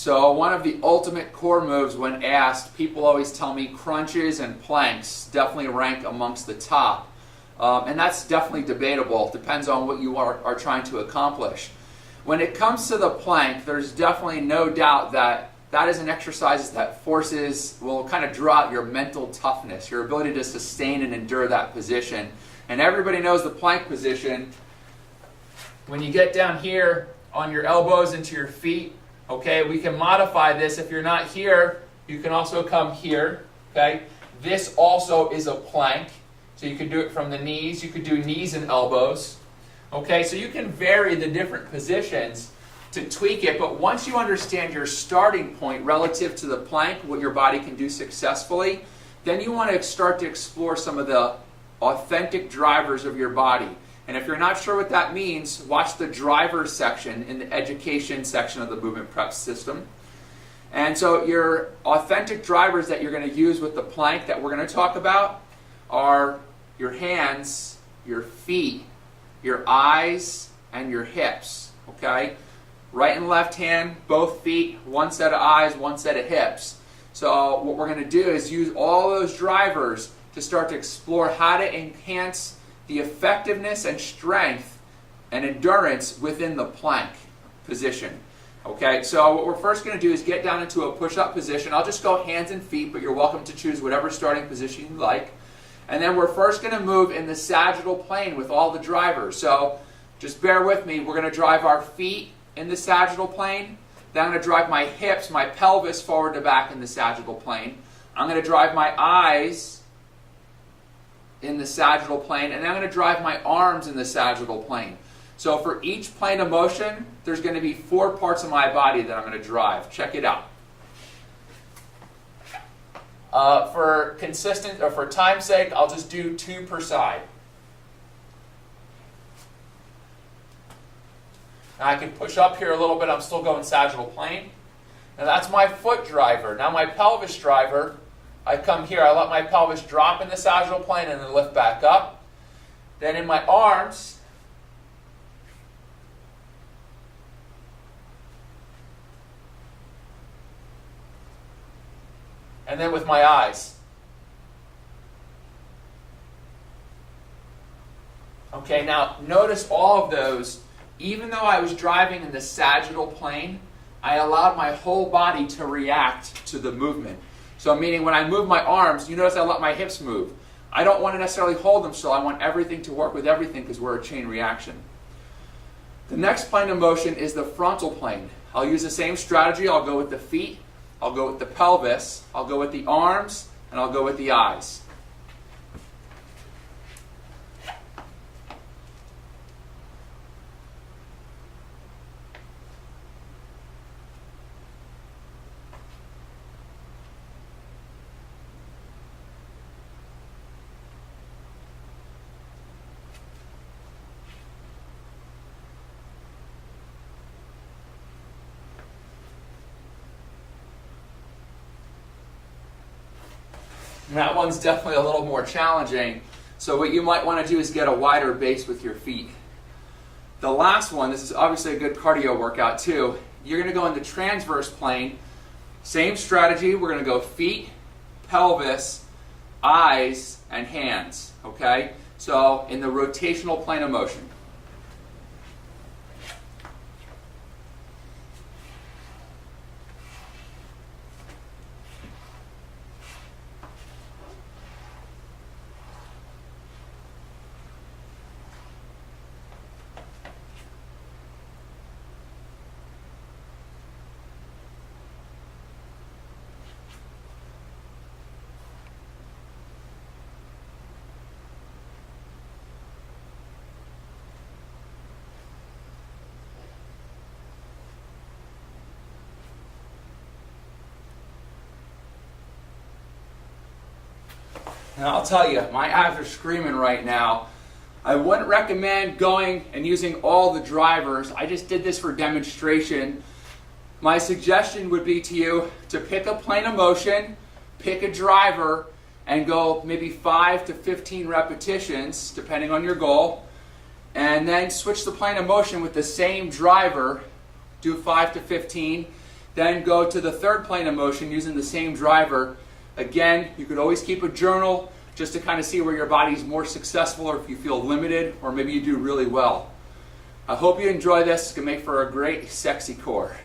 So one of the ultimate core moves when asked, people always tell me crunches and planks definitely rank amongst the top. And that's definitely debatable. Depends on what you are trying to accomplish. When it comes to the plank, there's definitely no doubt that that is an exercise that will kind of draw out your mental toughness, your ability to sustain and endure that position. And everybody knows the plank position. When you get down here on your elbows into your feet, okay, we can modify this. If you're not here, you can also come here, okay? This also is a plank. So you could do it from the knees. You could do knees and elbows. Okay, so you can vary the different positions to tweak it, but once you understand your starting point relative to the plank, what your body can do successfully, then you want to start to explore some of the authentic drivers of your body. And if you're not sure what that means, watch the drivers section in the education section of the Movement Prep system. And so your authentic drivers that you're going to use with the plank that we're going to talk about are your hands, your feet, your eyes, and your hips, okay? Right and left hand, both feet, one set of eyes, one set of hips. So what we're going to do is use all those drivers to start to explore how to enhance the effectiveness and strength and endurance within the plank position. Okay, so what we're first going to do is get down into a push-up position. I'll just go hands and feet, but you're welcome to choose whatever starting position you like. And then we're first going to move in the sagittal plane with all the drivers. So just bear with me. We're going to drive our feet in the sagittal plane. Then I'm going to drive my hips, my pelvis forward to back in the sagittal plane. I'm going to drive my eyes in the sagittal plane. And then I'm going to drive my arms in the sagittal plane. So for each plane of motion, there's going to be 4 parts of my body that I'm going to drive. Check it out. For time's sake, I'll just do 2 per side. Now I can push up here a little bit. I'm still going sagittal plane. Now that's my foot driver. Now my pelvis driver, I come here. I let my pelvis drop in the sagittal plane and then lift back up. Then in my arms, and then with my eyes. Okay, now notice all of those. Even though I was driving in the sagittal plane, I allowed my whole body to react to the movement. So meaning when I move my arms, you notice I let my hips move. I don't want to necessarily hold them still. I want everything to work with everything because we're a chain reaction. The next plane of motion is the frontal plane. I'll use the same strategy. I'll go with the feet. I'll go with the pelvis, I'll go with the arms, and I'll go with the eyes. And that one's definitely a little more challenging. So what you might want to do is get a wider base with your feet. The last one, this is obviously a good cardio workout too. You're going to go in the transverse plane. Same strategy. We're going to go feet, pelvis, eyes, and hands. Okay? So in the rotational plane of motion. And I'll tell you, my abs are screaming right now. I wouldn't recommend going and using all the drivers. I just did this for demonstration. My suggestion would be to you to pick a plane of motion, pick a driver, and go maybe 5 to 15 repetitions, depending on your goal. And then switch the plane of motion with the same driver, do 5 to 15. Then go to the third plane of motion using the same driver. Again, you could always keep a journal just to kind of see where your body's more successful or if you feel limited or maybe you do really well. I hope you enjoy this. It's going to make for a great, sexy core.